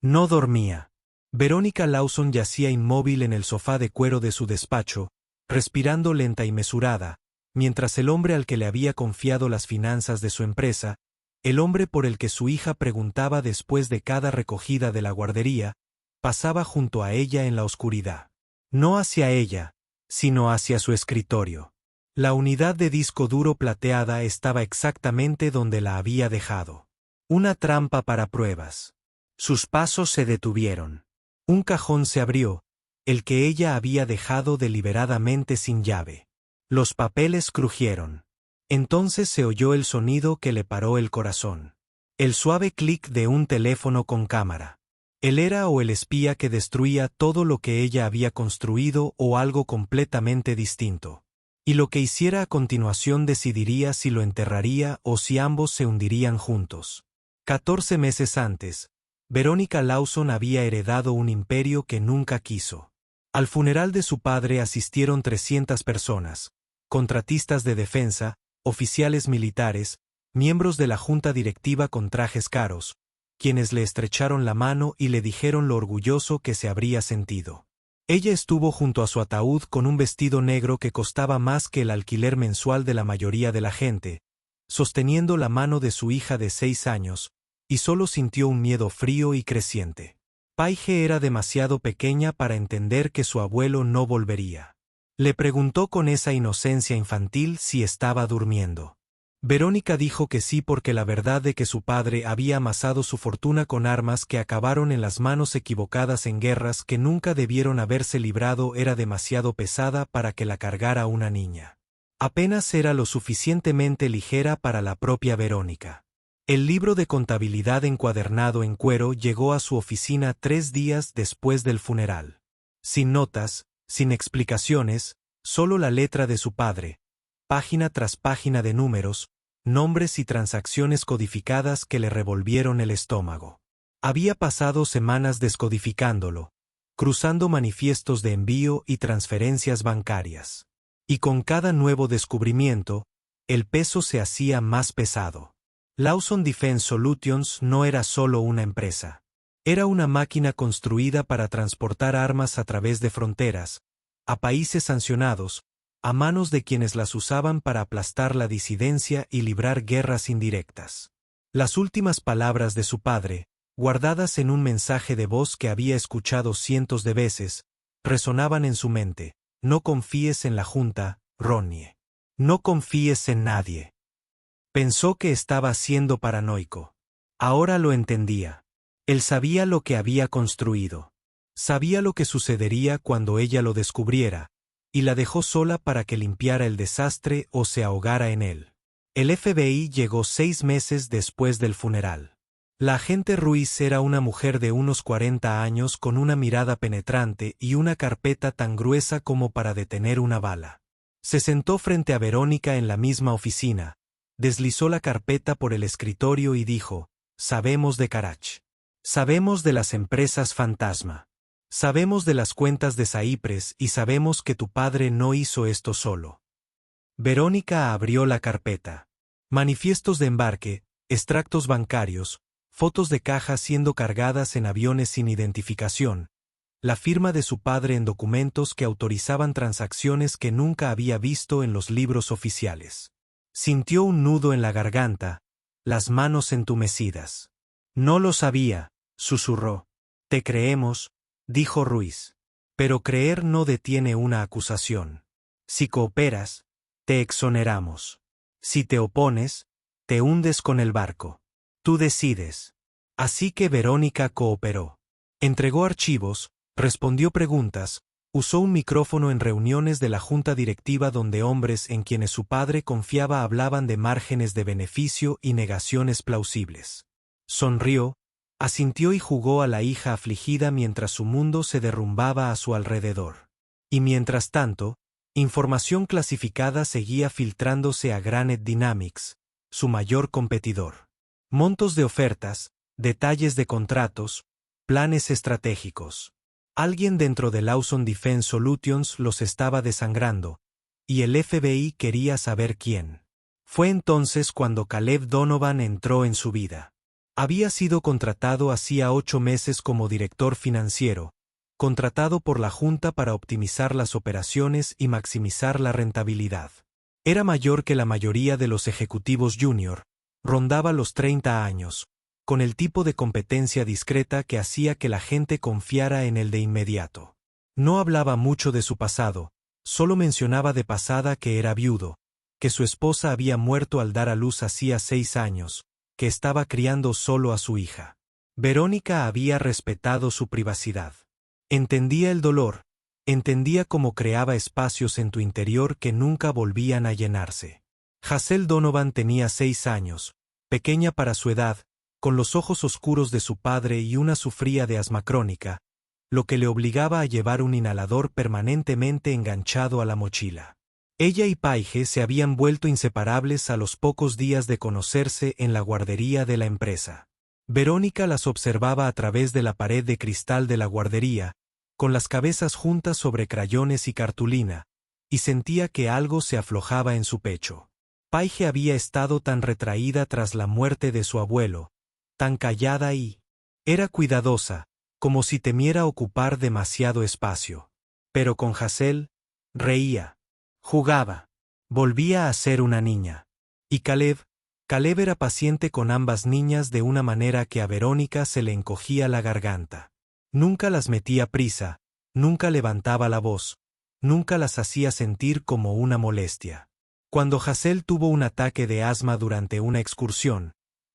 No dormía. Verónica Lawson yacía inmóvil en el sofá de cuero de su despacho, respirando lenta y mesurada, mientras el hombre al que le había confiado las finanzas de su empresa, el hombre por el que su hija preguntaba después de cada recogida de la guardería, pasaba junto a ella en la oscuridad. No hacia ella, sino hacia su escritorio. La unidad de disco duro plateada estaba exactamente donde la había dejado. Una trampa para pruebas. Sus pasos se detuvieron. Un cajón se abrió, el que ella había dejado deliberadamente sin llave. Los papeles crujieron. Entonces se oyó el sonido que le paró el corazón. El suave clic de un teléfono con cámara. Él era o el espía que destruía todo lo que ella había construido o algo completamente distinto. Y lo que hiciera a continuación decidiría si lo enterraría o si ambos se hundirían juntos. 14 meses antes, Verónica Lawson había heredado un imperio que nunca quiso. Al funeral de su padre asistieron 300 personas, contratistas de defensa, oficiales militares, miembros de la junta directiva con trajes caros, quienes le estrecharon la mano y le dijeron lo orgulloso que se habría sentido. Ella estuvo junto a su ataúd con un vestido negro que costaba más que el alquiler mensual de la mayoría de la gente, sosteniendo la mano de su hija de 6 años, y solo sintió un miedo frío y creciente. Paige era demasiado pequeña para entender que su abuelo no volvería. Le preguntó con esa inocencia infantil si estaba durmiendo. Verónica dijo que sí porque la verdad de que su padre había amasado su fortuna con armas que acabaron en las manos equivocadas en guerras que nunca debieron haberse librado era demasiado pesada para que la cargara una niña. Apenas era lo suficientemente ligera para la propia Verónica. El libro de contabilidad encuadernado en cuero llegó a su oficina 3 días después del funeral. Sin notas, sin explicaciones, solo la letra de su padre, página tras página de números, nombres y transacciones codificadas que le revolvieron el estómago. Había pasado semanas descodificándolo, cruzando manifiestos de envío y transferencias bancarias. Y con cada nuevo descubrimiento, el peso se hacía más pesado. Lawson Defense Solutions no era solo una empresa. Era una máquina construida para transportar armas a través de fronteras, a países sancionados, a manos de quienes las usaban para aplastar la disidencia y librar guerras indirectas. Las últimas palabras de su padre, guardadas en un mensaje de voz que había escuchado cientos de veces, resonaban en su mente: no confíes en la Junta, Ronnie. No confíes en nadie. Pensó que estaba siendo paranoico. Ahora lo entendía. Él sabía lo que había construido. Sabía lo que sucedería cuando ella lo descubriera, y la dejó sola para que limpiara el desastre o se ahogara en él. El FBI llegó 6 meses después del funeral. La agente Ruiz era una mujer de unos 40 años con una mirada penetrante y una carpeta tan gruesa como para detener una bala. Se sentó frente a Verónica en la misma oficina, deslizó la carpeta por el escritorio y dijo: sabemos de Karach. Sabemos de las empresas fantasma. Sabemos de las cuentas de Saipres y sabemos que tu padre no hizo esto solo. Verónica abrió la carpeta. Manifiestos de embarque, extractos bancarios, fotos de cajas siendo cargadas en aviones sin identificación, la firma de su padre en documentos que autorizaban transacciones que nunca había visto en los libros oficiales. Sintió un nudo en la garganta, las manos entumecidas. No lo sabía, susurró. Te creemos, dijo Ruiz. Pero creer no detiene una acusación. Si cooperas, te exoneramos. Si te opones, te hundes con el barco. Tú decides. Así que Verónica cooperó. Entregó archivos, respondió preguntas, usó un micrófono en reuniones de la junta directiva donde hombres en quienes su padre confiaba hablaban de márgenes de beneficio y negaciones plausibles. Sonrió, asintió y jugó a la hija afligida mientras su mundo se derrumbaba a su alrededor. Y mientras tanto, información clasificada seguía filtrándose a Granite Dynamics, su mayor competidor. Montos de ofertas, detalles de contratos, planes estratégicos. Alguien dentro de Lawson Defense Solutions los estaba desangrando, y el FBI quería saber quién. Fue entonces cuando Caleb Donovan entró en su vida. Había sido contratado hacía 8 meses como director financiero, contratado por la Junta para optimizar las operaciones y maximizar la rentabilidad. Era mayor que la mayoría de los ejecutivos junior, rondaba los 30 años, con el tipo de competencia discreta que hacía que la gente confiara en él de inmediato. No hablaba mucho de su pasado, solo mencionaba de pasada que era viudo, que su esposa había muerto al dar a luz hacía 6 años, que estaba criando solo a su hija. Verónica había respetado su privacidad. Entendía el dolor, entendía cómo creaba espacios en tu interior que nunca volvían a llenarse. Hazel Donovan tenía 6 años, pequeña para su edad, con los ojos oscuros de su padre y una sufría de asma crónica, lo que le obligaba a llevar un inhalador permanentemente enganchado a la mochila. Ella y Paige se habían vuelto inseparables a los pocos días de conocerse en la guardería de la empresa. Verónica las observaba a través de la pared de cristal de la guardería, con las cabezas juntas sobre crayones y cartulina, y sentía que algo se aflojaba en su pecho. Paige había estado tan retraída tras la muerte de su abuelo, tan callada y era cuidadosa, como si temiera ocupar demasiado espacio. Pero con Hazel, reía, jugaba, volvía a ser una niña. Y Caleb era paciente con ambas niñas de una manera que a Verónica se le encogía la garganta. Nunca las metía prisa, nunca levantaba la voz, nunca las hacía sentir como una molestia. Cuando Hazel tuvo un ataque de asma durante una excursión,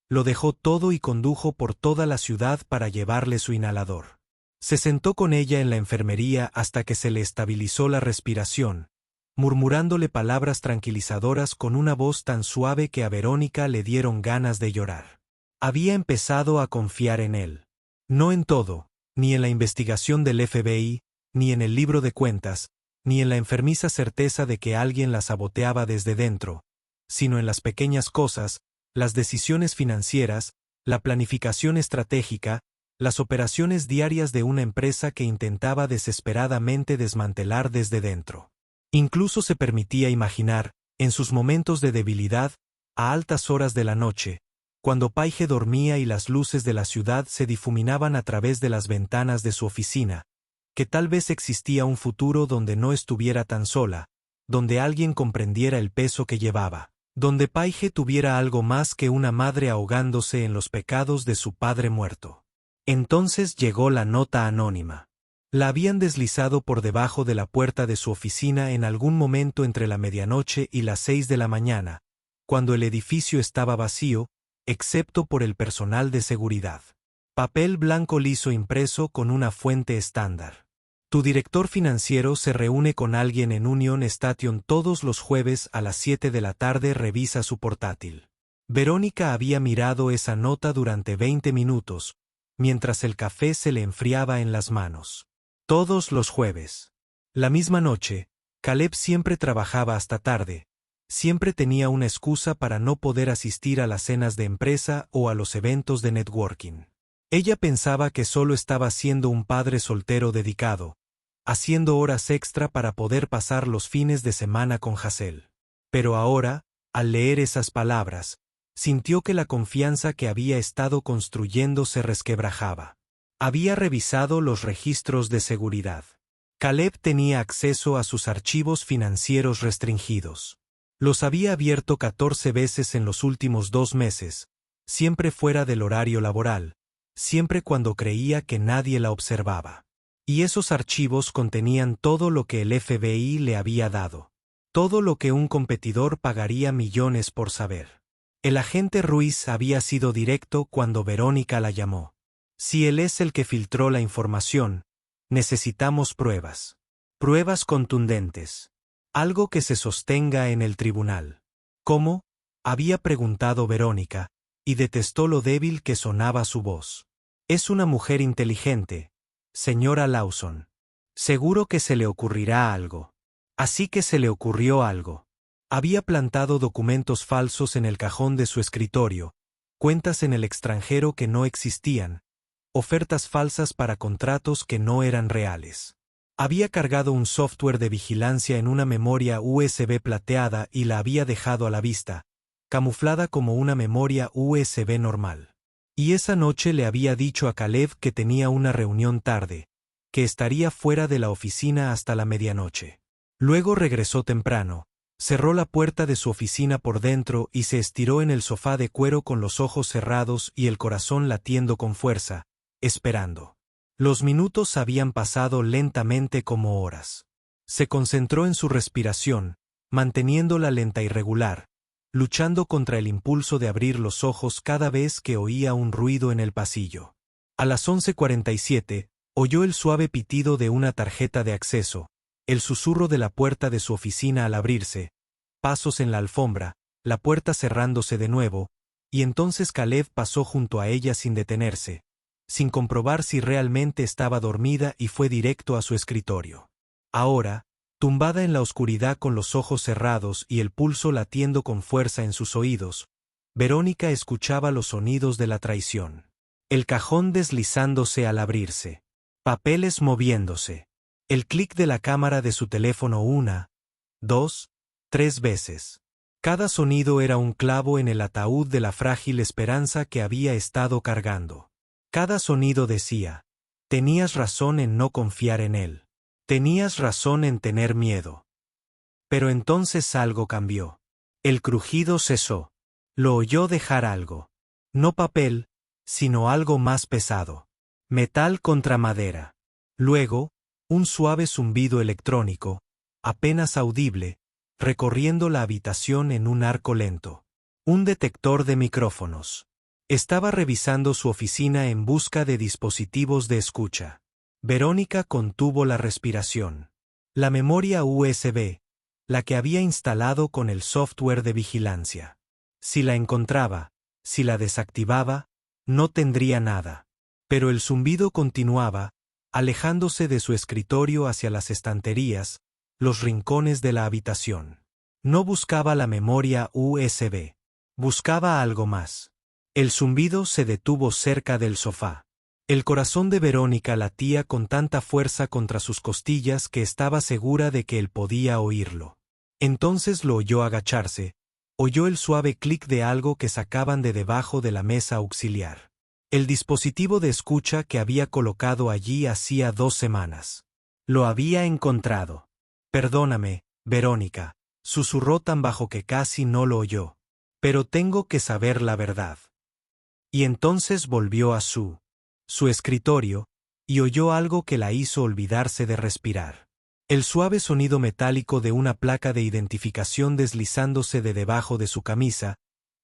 lo dejó todo y condujo por toda la ciudad para llevarle su inhalador. Se sentó con ella en la enfermería hasta que se le estabilizó la respiración, murmurándole palabras tranquilizadoras con una voz tan suave que a Verónica le dieron ganas de llorar. Había empezado a confiar en él. No en todo, ni en la investigación del FBI, ni en el libro de cuentas, ni en la enfermiza certeza de que alguien la saboteaba desde dentro, sino en las pequeñas cosas, las decisiones financieras, la planificación estratégica, las operaciones diarias de una empresa que intentaba desesperadamente desmantelar desde dentro. Incluso se permitía imaginar, en sus momentos de debilidad, a altas horas de la noche, cuando Paige dormía y las luces de la ciudad se difuminaban a través de las ventanas de su oficina, que tal vez existía un futuro donde no estuviera tan sola, donde alguien comprendiera el peso que llevaba, donde Paige tuviera algo más que una madre ahogándose en los pecados de su padre muerto. Entonces llegó la nota anónima. La habían deslizado por debajo de la puerta de su oficina en algún momento entre la medianoche y las 6 de la mañana, cuando el edificio estaba vacío, excepto por el personal de seguridad. Papel blanco liso impreso con una fuente estándar. Tu director financiero se reúne con alguien en Union Station todos los jueves a las 7 de la tarde. Revisa su portátil. Verónica había mirado esa nota durante 20 minutos, mientras el café se le enfriaba en las manos. Todos los jueves. La misma noche, Caleb siempre trabajaba hasta tarde. Siempre tenía una excusa para no poder asistir a las cenas de empresa o a los eventos de networking. Ella pensaba que solo estaba siendo un padre soltero dedicado, haciendo horas extra para poder pasar los fines de semana con Hazel. Pero ahora, al leer esas palabras, sintió que la confianza que había estado construyendo se resquebrajaba. Había revisado los registros de seguridad. Caleb tenía acceso a sus archivos financieros restringidos. Los había abierto 14 veces en los últimos 2 meses, siempre fuera del horario laboral, siempre cuando creía que nadie la observaba. Y esos archivos contenían todo lo que el FBI le había dado. Todo lo que un competidor pagaría millones por saber. El agente Ruiz había sido directo cuando Verónica la llamó. Si él es el que filtró la información, necesitamos pruebas. Pruebas contundentes. Algo que se sostenga en el tribunal. ¿Cómo? Había preguntado Verónica, y detestó lo débil que sonaba su voz. Es una mujer inteligente, señora Lawson. Seguro que se le ocurrirá algo. Así que se le ocurrió algo. Había plantado documentos falsos en el cajón de su escritorio, cuentas en el extranjero que no existían, ofertas falsas para contratos que no eran reales. Había cargado un software de vigilancia en una memoria USB plateada y la había dejado a la vista, camuflada como una memoria USB normal. Y esa noche le había dicho a Caleb que tenía una reunión tarde, que estaría fuera de la oficina hasta la medianoche. Luego regresó temprano, cerró la puerta de su oficina por dentro y se estiró en el sofá de cuero con los ojos cerrados y el corazón latiendo con fuerza, esperando. Los minutos habían pasado lentamente como horas. Se concentró en su respiración, manteniéndola lenta y regular, luchando contra el impulso de abrir los ojos cada vez que oía un ruido en el pasillo. A las 11:47, oyó el suave pitido de una tarjeta de acceso, el susurro de la puerta de su oficina al abrirse, pasos en la alfombra, la puerta cerrándose de nuevo, y entonces Caleb pasó junto a ella sin detenerse, sin comprobar si realmente estaba dormida y fue directo a su escritorio. Ahora, tumbada en la oscuridad con los ojos cerrados y el pulso latiendo con fuerza en sus oídos, Verónica escuchaba los sonidos de la traición. El cajón deslizándose al abrirse. Papeles moviéndose. El clic de la cámara de su teléfono 1, 2, 3 veces. Cada sonido era un clavo en el ataúd de la frágil esperanza que había estado cargando. Cada sonido decía: tenías razón en no confiar en él. Tenías razón en tener miedo. Pero entonces algo cambió. El crujido cesó. Lo oyó dejar algo. No papel, sino algo más pesado. Metal contra madera. Luego, un suave zumbido electrónico, apenas audible, recorriendo la habitación en un arco lento. Un detector de micrófonos. Estaba revisando su oficina en busca de dispositivos de escucha. Verónica contuvo la respiración. La memoria USB, la que había instalado con el software de vigilancia. Si la encontraba, si la desactivaba, no tendría nada. Pero el zumbido continuaba, alejándose de su escritorio hacia las estanterías, los rincones de la habitación. No buscaba la memoria USB. Buscaba algo más. El zumbido se detuvo cerca del sofá. El corazón de Verónica latía con tanta fuerza contra sus costillas que estaba segura de que él podía oírlo. Entonces lo oyó agacharse, oyó el suave clic de algo que sacaban de debajo de la mesa auxiliar. El dispositivo de escucha que había colocado allí hacía 2 semanas. Lo había encontrado. Perdóname, Verónica, susurró tan bajo que casi no lo oyó. Pero tengo que saber la verdad. Y entonces volvió a su escritorio, y oyó algo que la hizo olvidarse de respirar. El suave sonido metálico de una placa de identificación deslizándose de debajo de su camisa,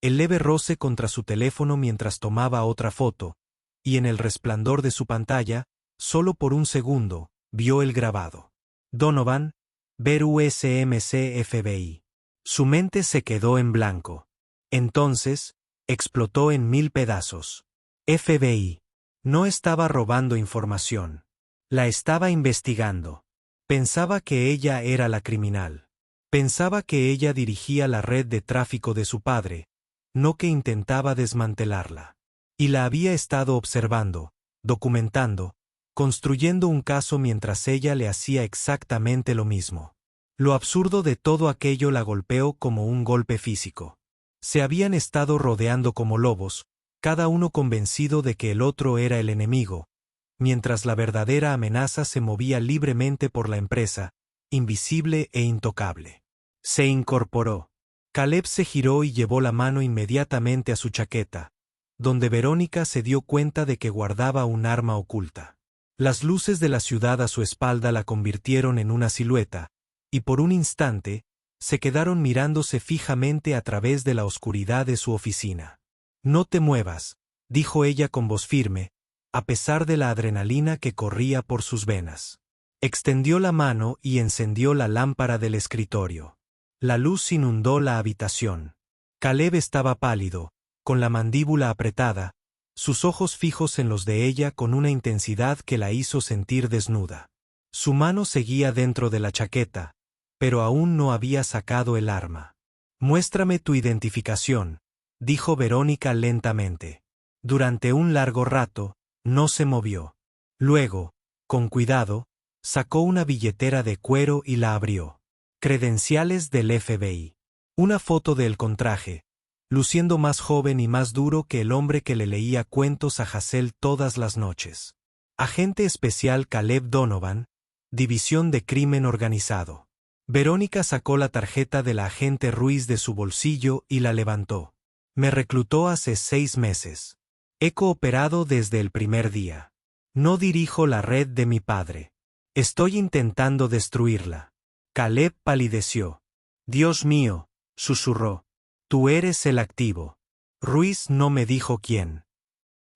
el leve roce contra su teléfono mientras tomaba otra foto, y en el resplandor de su pantalla, solo por un segundo, vio el grabado. Donovan, ver USMC FBI. Su mente se quedó en blanco. Entonces, explotó en 1000 pedazos. FBI. No estaba robando información. La estaba investigando. Pensaba que ella era la criminal. Pensaba que ella dirigía la red de tráfico de su padre, no que intentaba desmantelarla. Y la había estado observando, documentando, construyendo un caso mientras ella le hacía exactamente lo mismo. Lo absurdo de todo aquello la golpeó como un golpe físico. Se habían estado rodeando como lobos, cada uno convencido de que el otro era el enemigo, mientras la verdadera amenaza se movía libremente por la empresa, invisible e intocable. Se incorporó. Caleb se giró y llevó la mano inmediatamente a su chaqueta, donde Verónica se dio cuenta de que guardaba un arma oculta. Las luces de la ciudad a su espalda la convirtieron en una silueta, y por un instante, se quedaron mirándose fijamente a través de la oscuridad de su oficina. No te muevas, dijo ella con voz firme, a pesar de la adrenalina que corría por sus venas. Extendió la mano y encendió la lámpara del escritorio. La luz inundó la habitación. Caleb estaba pálido, con la mandíbula apretada, sus ojos fijos en los de ella con una intensidad que la hizo sentir desnuda. Su mano seguía dentro de la chaqueta, pero aún no había sacado el arma. Muéstrame tu identificación, dijo Verónica lentamente. Durante un largo rato, no se movió. Luego, con cuidado, sacó una billetera de cuero y la abrió. Credenciales del FBI. Una foto del contraje, luciendo más joven y más duro que el hombre que le leía cuentos a Hazel todas las noches. Agente especial Caleb Donovan, División de Crimen Organizado. Verónica sacó la tarjeta de la agente Ruiz de su bolsillo y la levantó. Me reclutó hace 6 meses. He cooperado desde el primer día. No dirijo la red de mi padre. Estoy intentando destruirla. Caleb palideció. Dios mío, susurró. Tú eres el activo. Ruiz no me dijo quién.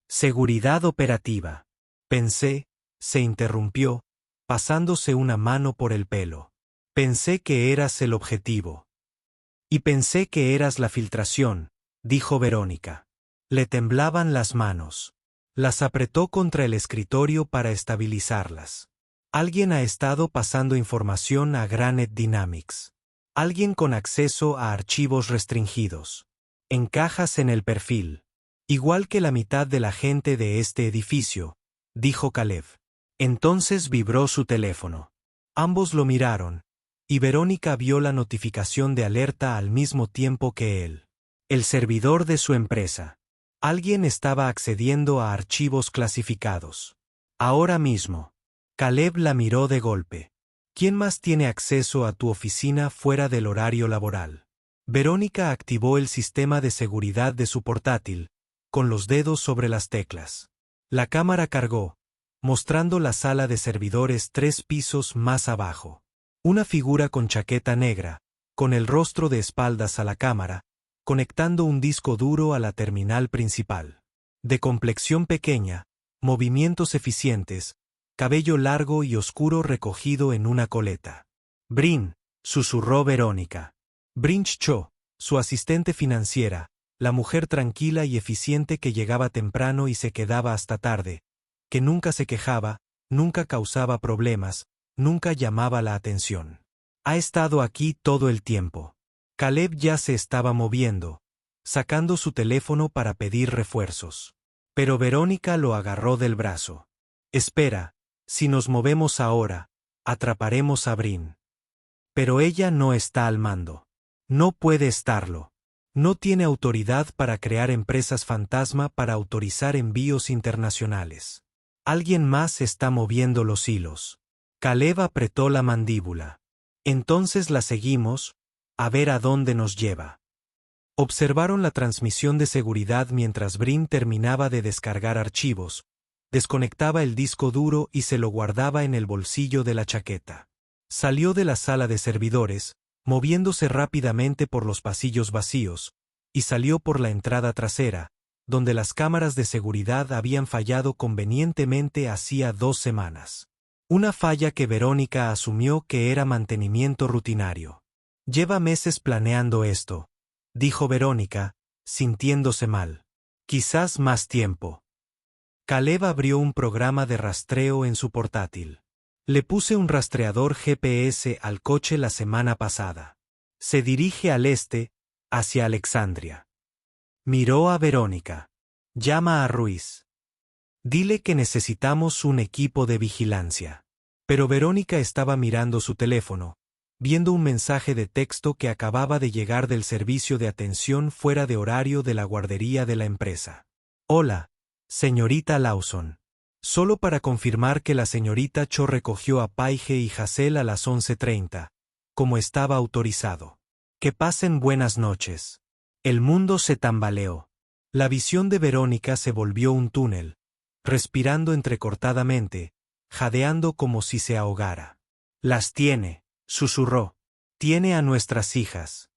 Seguridad operativa. Pensé, se interrumpió, pasándose una mano por el pelo. Pensé que eras el objetivo. Y pensé que eras la filtración, dijo Verónica. Le temblaban las manos. Las apretó contra el escritorio para estabilizarlas. Alguien ha estado pasando información a Granite Dynamics. Alguien con acceso a archivos restringidos. Encajas en el perfil. Igual que la mitad de la gente de este edificio, dijo Caleb. Entonces vibró su teléfono. Ambos lo miraron, y Verónica vio la notificación de alerta al mismo tiempo que él. El servidor de su empresa. Alguien estaba accediendo a archivos clasificados. Ahora mismo. Caleb la miró de golpe. ¿Quién más tiene acceso a tu oficina fuera del horario laboral? Verónica activó el sistema de seguridad de su portátil, con los dedos sobre las teclas. La cámara cargó, mostrando la sala de servidores 3 pisos más abajo. Una figura con chaqueta negra, con el rostro de espaldas a la cámara, conectando un disco duro a la terminal principal. De complexión pequeña, movimientos eficientes, cabello largo y oscuro recogido en una coleta. Brin, susurró Verónica. Brinch Cho, su asistente financiera, la mujer tranquila y eficiente que llegaba temprano y se quedaba hasta tarde, que nunca se quejaba, nunca causaba problemas, nunca llamaba la atención. Ha estado aquí todo el tiempo. Caleb ya se estaba moviendo, sacando su teléfono para pedir refuerzos. Pero Verónica lo agarró del brazo. Espera, si nos movemos ahora, atraparemos a Brin. Pero ella no está al mando. No puede estarlo. No tiene autoridad para crear empresas fantasma para autorizar envíos internacionales. Alguien más está moviendo los hilos. Caleb apretó la mandíbula. Entonces la seguimos, a ver a dónde nos lleva. Observaron la transmisión de seguridad mientras Brin terminaba de descargar archivos, desconectaba el disco duro y se lo guardaba en el bolsillo de la chaqueta. Salió de la sala de servidores, moviéndose rápidamente por los pasillos vacíos, y salió por la entrada trasera, donde las cámaras de seguridad habían fallado convenientemente hacía 2 semanas. Una falla que Verónica asumió que era mantenimiento rutinario. Lleva meses planeando esto, dijo Verónica, sintiéndose mal. Quizás más tiempo. Caleb abrió un programa de rastreo en su portátil. Le puse un rastreador GPS al coche la semana pasada. Se dirige al este, hacia Alexandria. Miró a Verónica. Llama a Ruiz. Dile que necesitamos un equipo de vigilancia. Pero Verónica estaba mirando su teléfono, viendo un mensaje de texto que acababa de llegar del servicio de atención fuera de horario de la guardería de la empresa. Hola, señorita Lawson. Solo para confirmar que la señorita Cho recogió a Paige y Hazel a las 11:30, como estaba autorizado. Que pasen buenas noches. El mundo se tambaleó. La visión de Verónica se volvió un túnel, respirando entrecortadamente, jadeando como si se ahogara. Las tiene, susurró. Tiene a nuestras hijas.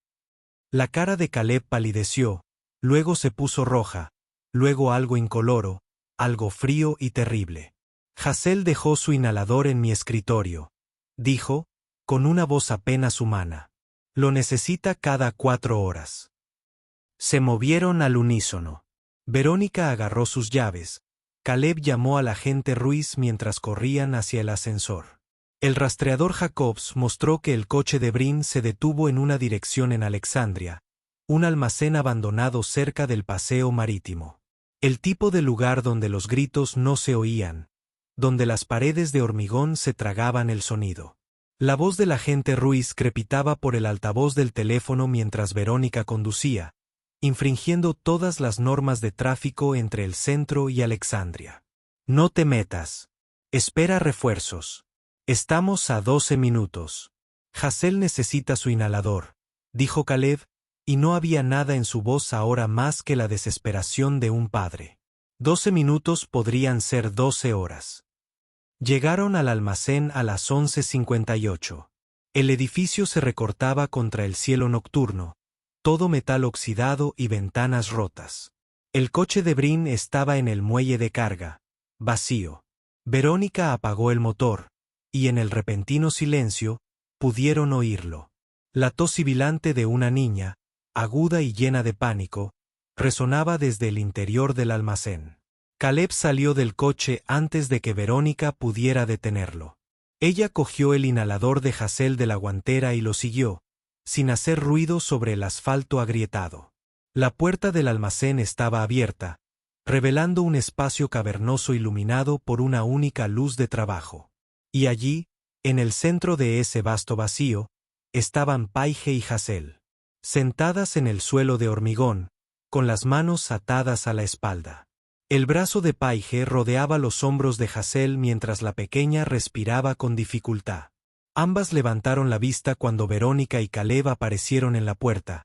La cara de Caleb palideció, luego se puso roja, luego algo incoloro, algo frío y terrible. Hazel dejó su inhalador en mi escritorio, dijo, con una voz apenas humana. Lo necesita cada 4 horas. Se movieron al unísono. Verónica agarró sus llaves. Caleb llamó al agente Ruiz mientras corrían hacia el ascensor. El rastreador Jacobs mostró que el coche de Brin se detuvo en una dirección en Alexandria, un almacén abandonado cerca del paseo marítimo. El tipo de lugar donde los gritos no se oían, donde las paredes de hormigón se tragaban el sonido. La voz del agente Ruiz crepitaba por el altavoz del teléfono mientras Verónica conducía, infringiendo todas las normas de tráfico entre el centro y Alexandria. No te metas. Espera refuerzos. Estamos a 12 minutos. Hazel necesita su inhalador, dijo Caleb, y no había nada en su voz ahora más que la desesperación de un padre. 12 minutos podrían ser 12 horas. Llegaron al almacén a las 11:58. El edificio se recortaba contra el cielo nocturno, todo metal oxidado y ventanas rotas. El coche de Brin estaba en el muelle de carga, vacío. Verónica apagó el motor, y en el repentino silencio, pudieron oírlo. La tos sibilante de una niña, aguda y llena de pánico, resonaba desde el interior del almacén. Caleb salió del coche antes de que Verónica pudiera detenerlo. Ella cogió el inhalador de Hazel de la guantera y lo siguió, sin hacer ruido sobre el asfalto agrietado. La puerta del almacén estaba abierta, revelando un espacio cavernoso iluminado por una única luz de trabajo. Y allí, en el centro de ese vasto vacío, estaban Paige y Hazel, sentadas en el suelo de hormigón, con las manos atadas a la espalda. El brazo de Paige rodeaba los hombros de Hazel mientras la pequeña respiraba con dificultad. Ambas levantaron la vista cuando Verónica y Caleb aparecieron en la puerta,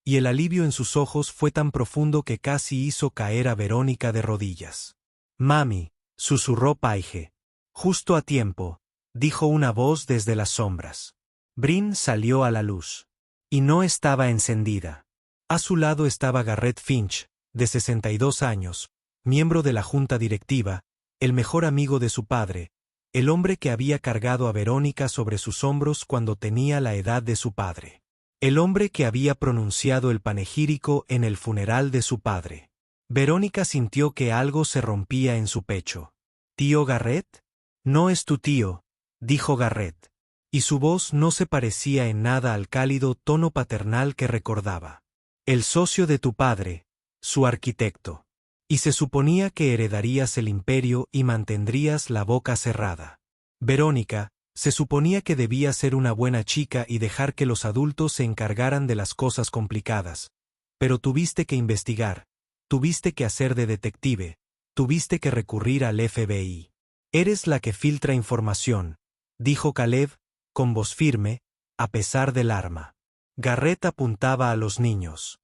y el alivio en sus ojos fue tan profundo que casi hizo caer a Verónica de rodillas. «Mami», susurró Paige. «Justo a tiempo», dijo una voz desde las sombras. Brin salió a la luz. Y no estaba encendida. A su lado estaba Garrett Finch, de 62 años, miembro de la junta directiva, el mejor amigo de su padre, el hombre que había cargado a Verónica sobre sus hombros cuando tenía la edad de su padre. El hombre que había pronunciado el panegírico en el funeral de su padre. Verónica sintió que algo se rompía en su pecho. «¿Tío Garrett?» «No es tu tío», dijo Garrett. Y su voz no se parecía en nada al cálido tono paternal que recordaba. «El socio de tu padre, su arquitecto. Y se suponía que heredarías el imperio y mantendrías la boca cerrada. Verónica, se suponía que debía ser una buena chica y dejar que los adultos se encargaran de las cosas complicadas. Pero tuviste que investigar, tuviste que hacer de detective, tuviste que recurrir al FBI. Eres la que filtra información», dijo Caleb, con voz firme, a pesar del arma. Garrett apuntaba a los niños.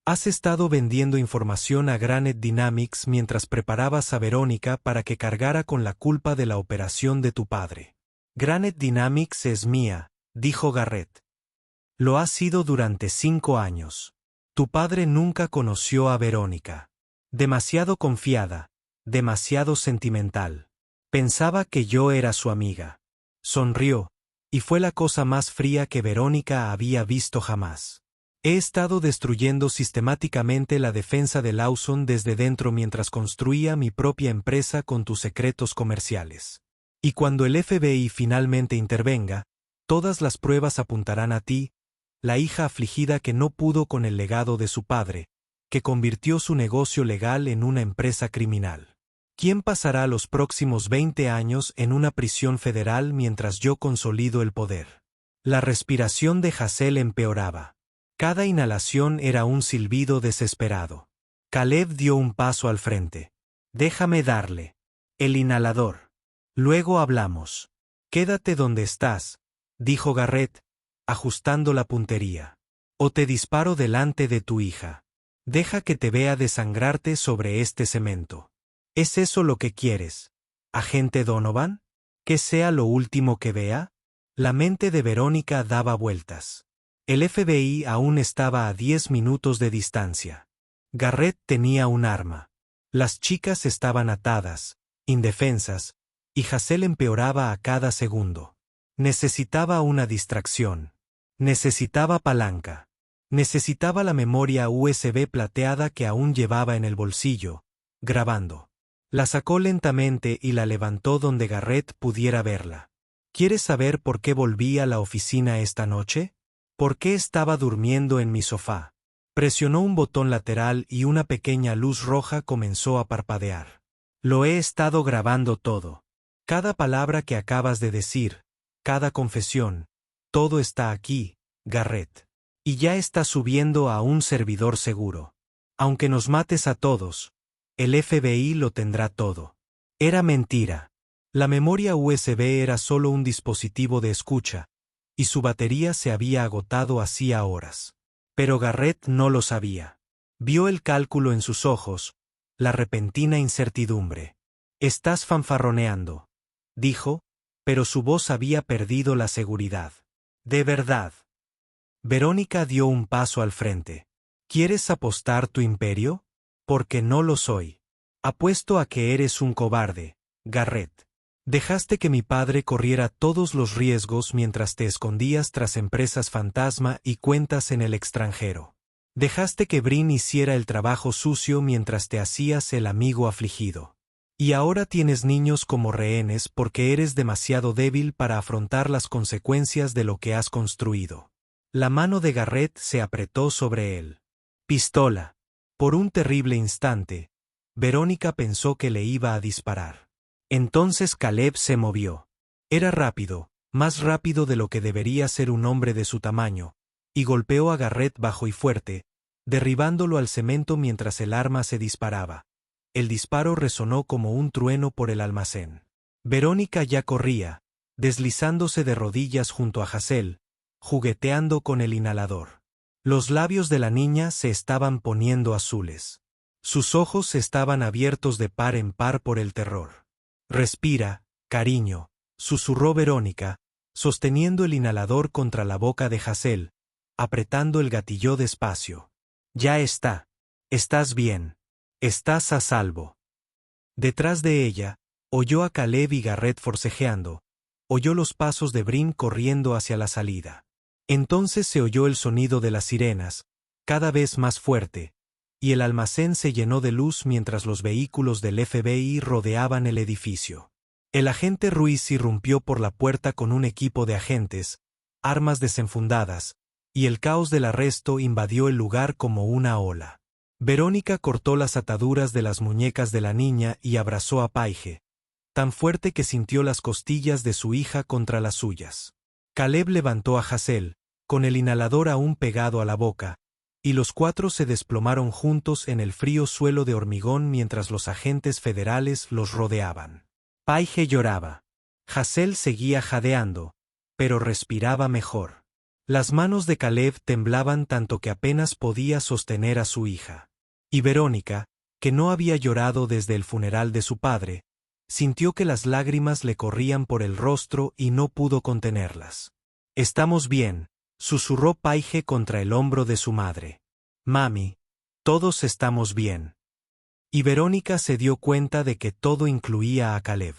«Has estado vendiendo información a Granite Dynamics mientras preparabas a Verónica para que cargara con la culpa de la operación de tu padre». «Granite Dynamics es mía», dijo Garrett. «Lo ha sido durante 5 años. Tu padre nunca conoció a Verónica. Demasiado confiada, demasiado sentimental. Pensaba que yo era su amiga». Sonrió, y fue la cosa más fría que Verónica había visto jamás. «He estado destruyendo sistemáticamente la defensa de Lawson desde dentro mientras construía mi propia empresa con tus secretos comerciales. Y cuando el FBI finalmente intervenga, todas las pruebas apuntarán a ti, la hija afligida que no pudo con el legado de su padre, que convirtió su negocio legal en una empresa criminal. ¿Quién pasará los próximos 20 años en una prisión federal mientras yo consolido el poder?» La respiración de Hazel empeoraba. Cada inhalación era un silbido desesperado. Caleb dio un paso al frente. «Déjame darle el inhalador. Luego hablamos». «Quédate donde estás», dijo Garrett, ajustando la puntería. «O te disparo delante de tu hija. Deja que te vea desangrarte sobre este cemento». «¿Es eso lo que quieres, agente Donovan? ¿Que sea lo último que vea?» La mente de Verónica daba vueltas. El FBI aún estaba a 10 minutos de distancia. Garrett tenía un arma. Las chicas estaban atadas, indefensas, y Hazel empeoraba a cada segundo. Necesitaba una distracción. Necesitaba palanca. Necesitaba la memoria USB plateada que aún llevaba en el bolsillo, grabando. La sacó lentamente y la levantó donde Garrett pudiera verla. «¿Quieres saber por qué volví a la oficina esta noche? ¿Por qué estaba durmiendo en mi sofá?» Presionó un botón lateral y una pequeña luz roja comenzó a parpadear. «Lo he estado grabando todo. Cada palabra que acabas de decir, cada confesión, todo está aquí, Garrett. Y ya está subiendo a un servidor seguro. Aunque nos mates a todos, el FBI lo tendrá todo. Era mentira. La memoria USB era solo un dispositivo de escucha, y su batería se había agotado hacía horas. Pero Garrett no lo sabía. Vio el cálculo en sus ojos, la repentina incertidumbre. «Estás fanfarroneando», dijo, pero su voz había perdido la seguridad. «¿De verdad?» Verónica dio un paso al frente. «¿Quieres apostar tu imperio? Porque no lo soy. Apuesto a que eres un cobarde, Garrett. Dejaste que mi padre corriera todos los riesgos mientras te escondías tras empresas fantasma y cuentas en el extranjero. Dejaste que Brin hiciera el trabajo sucio mientras te hacías el amigo afligido. Y ahora tienes niños como rehenes porque eres demasiado débil para afrontar las consecuencias de lo que has construido». La mano de Garrett se apretó sobre él. «Pistola». Por un terrible instante, Verónica pensó que le iba a disparar. Entonces Caleb se movió. Era rápido, más rápido de lo que debería ser un hombre de su tamaño, y golpeó a Garrett bajo y fuerte, derribándolo al cemento mientras el arma se disparaba. El disparo resonó como un trueno por el almacén. Verónica ya corría, deslizándose de rodillas junto a Hazel, jugueteando con el inhalador. Los labios de la niña se estaban poniendo azules. Sus ojos estaban abiertos de par en par por el terror. «Respira, cariño», susurró Verónica, sosteniendo el inhalador contra la boca de Hazel, apretando el gatillo despacio. «Ya está. Estás bien. Estás a salvo». Detrás de ella, oyó a Caleb y Garrett forcejeando, oyó los pasos de Brin corriendo hacia la salida. Entonces se oyó el sonido de las sirenas, cada vez más fuerte, y el almacén se llenó de luz mientras los vehículos del FBI rodeaban el edificio. El agente Ruiz irrumpió por la puerta con un equipo de agentes, armas desenfundadas, y el caos del arresto invadió el lugar como una ola. Verónica cortó las ataduras de las muñecas de la niña y abrazó a Paige, tan fuerte que sintió las costillas de su hija contra las suyas. Caleb levantó a Hazel, con el inhalador aún pegado a la boca, y los cuatro se desplomaron juntos en el frío suelo de hormigón mientras los agentes federales los rodeaban. Paige lloraba. Hazel seguía jadeando, pero respiraba mejor. Las manos de Caleb temblaban tanto que apenas podía sostener a su hija. Y Verónica, que no había llorado desde el funeral de su padre, sintió que las lágrimas le corrían por el rostro y no pudo contenerlas. «Estamos bien», susurró Paige contra el hombro de su madre. «Mami, todos estamos bien». Y Verónica se dio cuenta de que todo incluía a Caleb.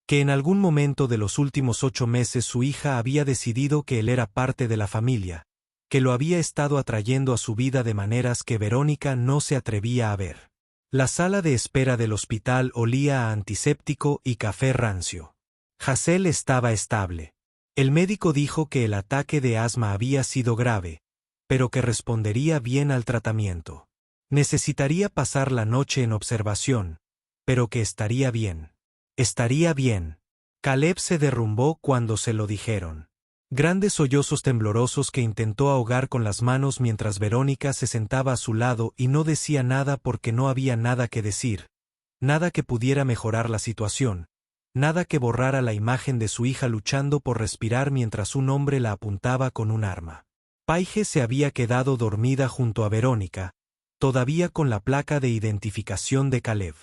Que en algún momento de los últimos 8 meses su hija había decidido que él era parte de la familia, que lo había estado atrayendo a su vida de maneras que Verónica no se atrevía a ver. La sala de espera del hospital olía a antiséptico y café rancio. Hazel estaba estable. El médico dijo que el ataque de asma había sido grave, pero que respondería bien al tratamiento. Necesitaría pasar la noche en observación, pero que estaría bien. Estaría bien. Caleb se derrumbó cuando se lo dijeron. Grandes sollozos temblorosos que intentó ahogar con las manos mientras Verónica se sentaba a su lado y no decía nada porque no había nada que decir, nada que pudiera mejorar la situación, nada que borrara la imagen de su hija luchando por respirar mientras un hombre la apuntaba con un arma. Paige se había quedado dormida junto a Verónica, todavía con la placa de identificación de Caleb.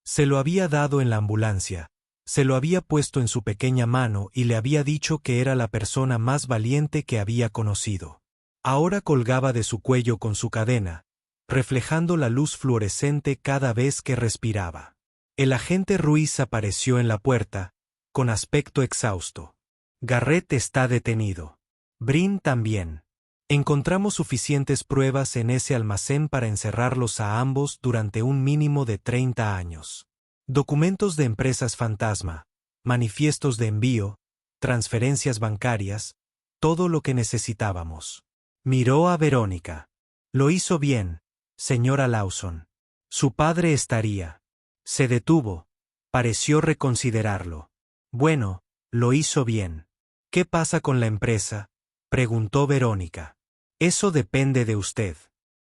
Se lo había dado en la ambulancia. Se lo había puesto en su pequeña mano y le había dicho que era la persona más valiente que había conocido. Ahora colgaba de su cuello con su cadena, reflejando la luz fluorescente cada vez que respiraba. El agente Ruiz apareció en la puerta, con aspecto exhausto. «Garrett está detenido. Brin también. Encontramos suficientes pruebas en ese almacén para encerrarlos a ambos durante un mínimo de 30 años. Documentos de empresas fantasma, manifiestos de envío, transferencias bancarias, todo lo que necesitábamos». Miró a Verónica. «Lo hizo bien, señora Lawson. Su padre estaría». Se detuvo. Pareció reconsiderarlo. «Bueno, lo hizo bien. ¿Qué pasa con la empresa?», preguntó Verónica. Eso depende de usted.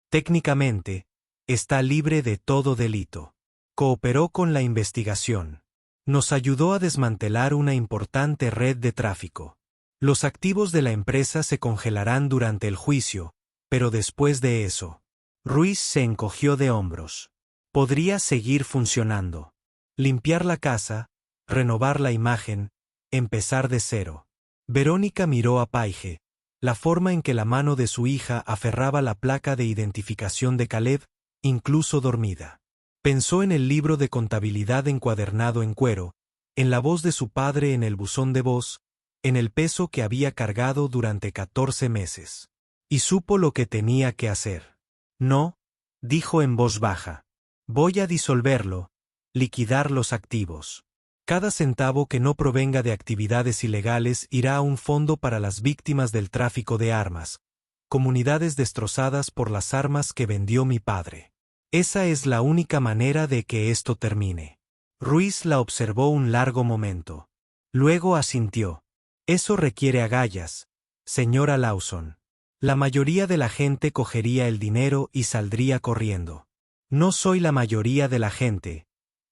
Técnicamente, está libre de todo delito. Cooperó con la investigación. Nos ayudó a desmantelar una importante red de tráfico. Los activos de la empresa se congelarán durante el juicio, pero después de eso. Ruiz se encogió de hombros. Podría seguir funcionando. Limpiar la casa, renovar la imagen, empezar de cero. Verónica miró a Paige. La forma en que la mano de su hija aferraba la placa de identificación de Caleb, incluso dormida. Pensó en el libro de contabilidad encuadernado en cuero, en la voz de su padre en el buzón de voz, en el peso que había cargado durante 14 meses. Y supo lo que tenía que hacer. No, dijo en voz baja. Voy a disolverlo, liquidar los activos. Cada centavo que no provenga de actividades ilegales irá a un fondo para las víctimas del tráfico de armas, comunidades destrozadas por las armas que vendió mi padre. Esa es la única manera de que esto termine. Ruiz la observó un largo momento. Luego asintió. Eso requiere agallas, señora Lawson. La mayoría de la gente cogería el dinero y saldría corriendo. No soy la mayoría de la gente,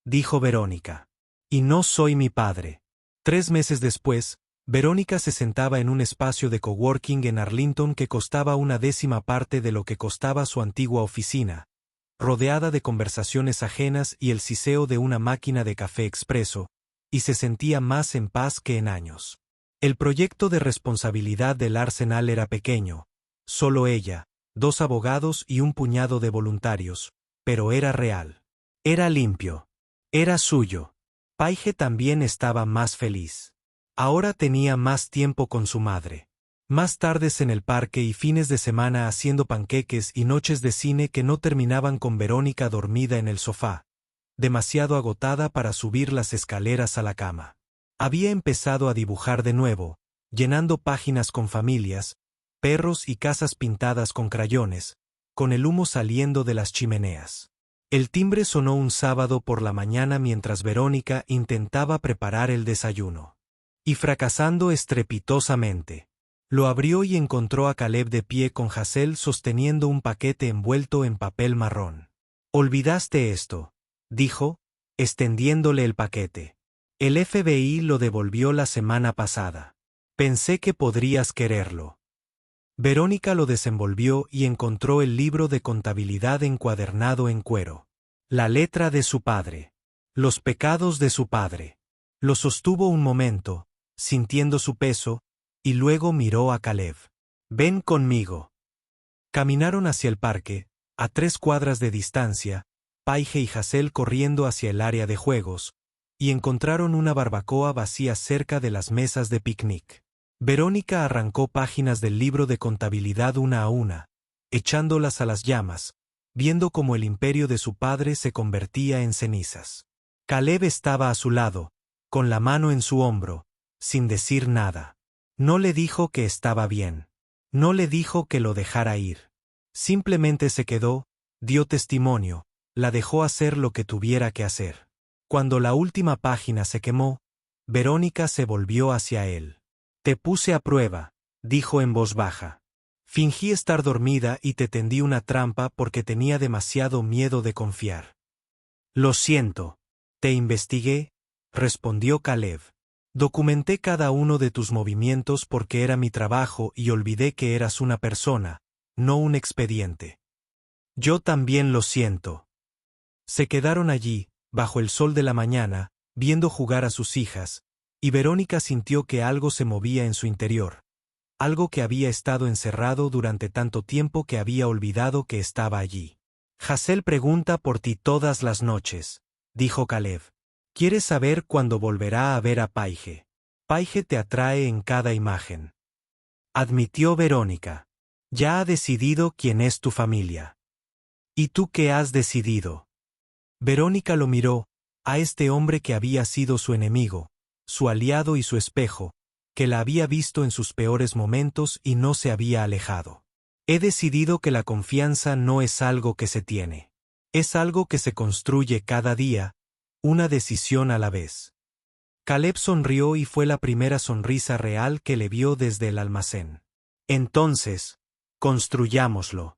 dijo Verónica. Y no soy mi padre. 3 meses después, Verónica se sentaba en un espacio de coworking en Arlington que costaba 1/10 parte de lo que costaba su antigua oficina, rodeada de conversaciones ajenas y el siseo de una máquina de café expreso, y se sentía más en paz que en años. El proyecto de responsabilidad del Arsenal era pequeño, solo ella, 2 abogados y un puñado de voluntarios, pero era real. Era limpio. Era suyo. Paige también estaba más feliz. Ahora tenía más tiempo con su madre. Más tardes en el parque y fines de semana haciendo panqueques y noches de cine que no terminaban con Verónica dormida en el sofá, demasiado agotada para subir las escaleras a la cama. Había empezado a dibujar de nuevo, llenando páginas con familias, perros y casas pintadas con crayones, con el humo saliendo de las chimeneas. El timbre sonó un sábado por la mañana mientras Verónica intentaba preparar el desayuno. Y fracasando estrepitosamente. Lo abrió y encontró a Caleb de pie con Hazel sosteniendo un paquete envuelto en papel marrón. «Olvidaste esto», dijo, extendiéndole el paquete. «El FBI lo devolvió la semana pasada. Pensé que podrías quererlo». Verónica lo desenvolvió y encontró el libro de contabilidad encuadernado en cuero. La letra de su padre. Los pecados de su padre. Lo sostuvo un momento, sintiendo su peso, y luego miró a Caleb. «Ven conmigo». Caminaron hacia el parque, a 3 cuadras de distancia, Paige y Hazel corriendo hacia el área de juegos, y encontraron una barbacoa vacía cerca de las mesas de picnic. Verónica arrancó páginas del libro de contabilidad una a una, echándolas a las llamas, viendo cómo el imperio de su padre se convertía en cenizas. Caleb estaba a su lado, con la mano en su hombro, sin decir nada. No le dijo que estaba bien. No le dijo que lo dejara ir. Simplemente se quedó, dio testimonio, la dejó hacer lo que tuviera que hacer. Cuando la última página se quemó, Verónica se volvió hacia él. «Te puse a prueba», dijo en voz baja. «Fingí estar dormida y te tendí una trampa porque tenía demasiado miedo de confiar». «Lo siento. Te investigué», respondió Caleb. «Documenté cada uno de tus movimientos porque era mi trabajo y olvidé que eras una persona, no un expediente». «Yo también lo siento». Se quedaron allí, bajo el sol de la mañana, viendo jugar a sus hijas, y Verónica sintió que algo se movía en su interior. Algo que había estado encerrado durante tanto tiempo que había olvidado que estaba allí. «Hazel pregunta por ti todas las noches», dijo Caleb. «Quiere saber cuándo volverá a ver a Paige. Paige te atrae en cada imagen», admitió Verónica. «Ya ha decidido quién es tu familia». «¿Y tú qué has decidido?» Verónica lo miró, a este hombre que había sido su enemigo, su aliado y su espejo, que la había visto en sus peores momentos y no se había alejado. «He decidido que la confianza no es algo que se tiene. Es algo que se construye cada día, una decisión a la vez». Caleb sonrió y fue la primera sonrisa real que le vio desde el almacén. «Entonces», Construyámoslo.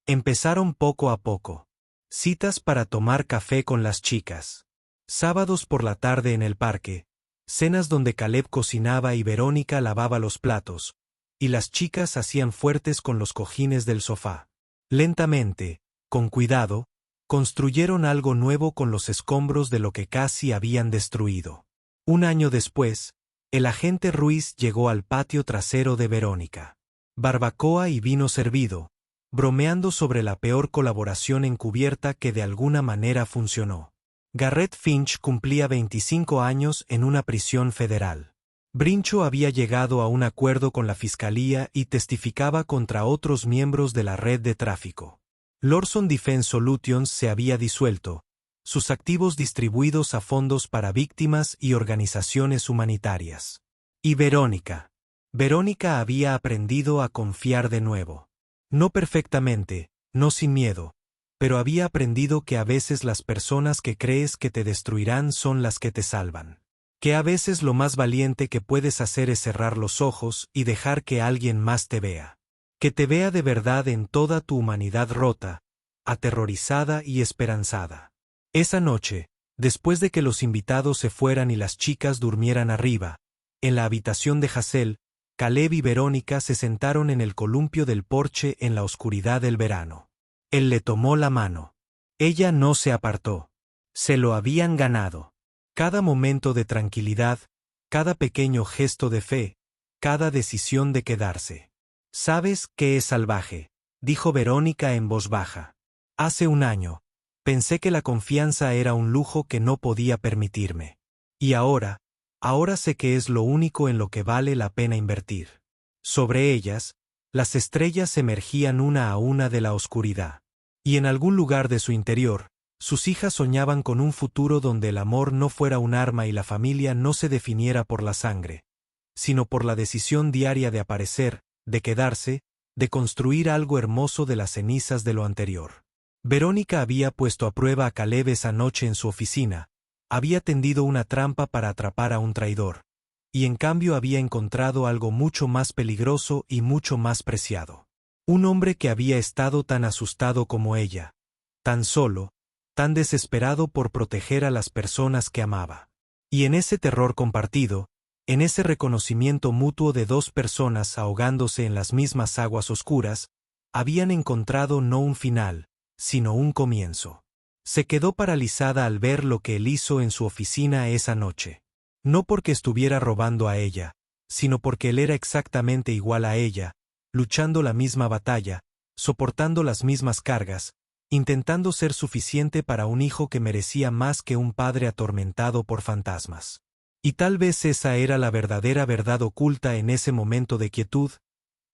Empezaron poco a poco. Citas para tomar café con las chicas. Sábados por la tarde en el parque. Cenas donde Caleb cocinaba y Verónica lavaba los platos, y las chicas hacían fuertes con los cojines del sofá. Lentamente, con cuidado, construyeron algo nuevo con los escombros de lo que casi habían destruido. Un año después, el agente Ruiz llegó al patio trasero de Verónica. Barbacoa y vino servido, bromeando sobre la peor colaboración encubierta que de alguna manera funcionó. Garrett Finch cumplía 25 años en una prisión federal. Brincho había llegado a un acuerdo con la fiscalía y testificaba contra otros miembros de la red de tráfico. Lawson Defense Solutions se había disuelto, sus activos distribuidos a fondos para víctimas y organizaciones humanitarias. Y Verónica. Verónica había aprendido a confiar de nuevo. No perfectamente, no sin miedo, pero había aprendido que a veces las personas que crees que te destruirán son las que te salvan. Que a veces lo más valiente que puedes hacer es cerrar los ojos y dejar que alguien más te vea. Que te vea de verdad en toda tu humanidad rota, aterrorizada y esperanzada. Esa noche, después de que los invitados se fueran y las chicas durmieran arriba, en la habitación de Hazel, Caleb y Verónica se sentaron en el columpio del porche en la oscuridad del verano. Él le tomó la mano. Ella no se apartó. Se lo habían ganado. Cada momento de tranquilidad, cada pequeño gesto de fe, cada decisión de quedarse. «¿Sabes qué es salvaje?», dijo Verónica en voz baja. «Hace un año, pensé que la confianza era un lujo que no podía permitirme. Y ahora sé que es lo único en lo que vale la pena invertir». Sobre ellas, las estrellas emergían una a una de la oscuridad. Y en algún lugar de su interior, sus hijas soñaban con un futuro donde el amor no fuera un arma y la familia no se definiera por la sangre, sino por la decisión diaria de aparecer, de quedarse, de construir algo hermoso de las cenizas de lo anterior. Verónica había puesto a prueba a Caleb esa noche en su oficina, había tendido una trampa para atrapar a un traidor, y en cambio había encontrado algo mucho más peligroso y mucho más preciado. Un hombre que había estado tan asustado como ella, tan solo, tan desesperado por proteger a las personas que amaba. Y en ese terror compartido, en ese reconocimiento mutuo de dos personas ahogándose en las mismas aguas oscuras, habían encontrado no un final, sino un comienzo. Se quedó paralizada al ver lo que él hizo en su oficina esa noche. No porque estuviera robando a ella, sino porque él era exactamente igual a ella, luchando la misma batalla, soportando las mismas cargas, intentando ser suficiente para un hijo que merecía más que un padre atormentado por fantasmas. Y tal vez esa era la verdadera verdad oculta en ese momento de quietud,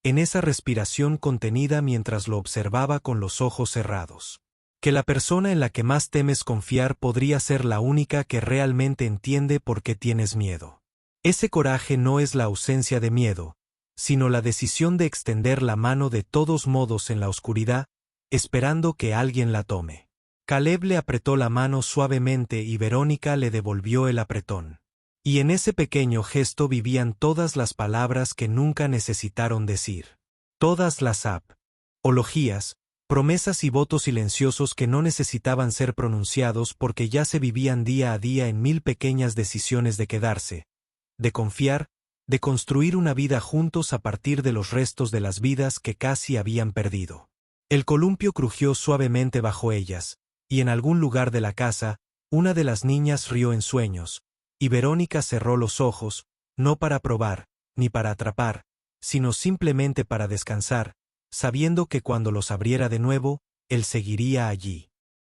en esa respiración contenida mientras lo observaba con los ojos cerrados. Que la persona en la que más temes confiar podría ser la única que realmente entiende por qué tienes miedo. Ese coraje no es la ausencia de miedo, sino la decisión de extender la mano de todos modos en la oscuridad, esperando que alguien la tome. Caleb le apretó la mano suavemente y Verónica le devolvió el apretón. Y en ese pequeño gesto vivían todas las palabras que nunca necesitaron decir. Todas las apologías, promesas y votos silenciosos que no necesitaban ser pronunciados porque ya se vivían día a día en mil pequeñas decisiones de quedarse, de confiar, de construir una vida juntos a partir de los restos de las vidas que casi habían perdido. El columpio crujió suavemente bajo ellas, y en algún lugar de la casa, una de las niñas rió en sueños, y Verónica cerró los ojos, no para probar, ni para atrapar, sino simplemente para descansar, sabiendo que cuando los abriera de nuevo, él seguiría allí.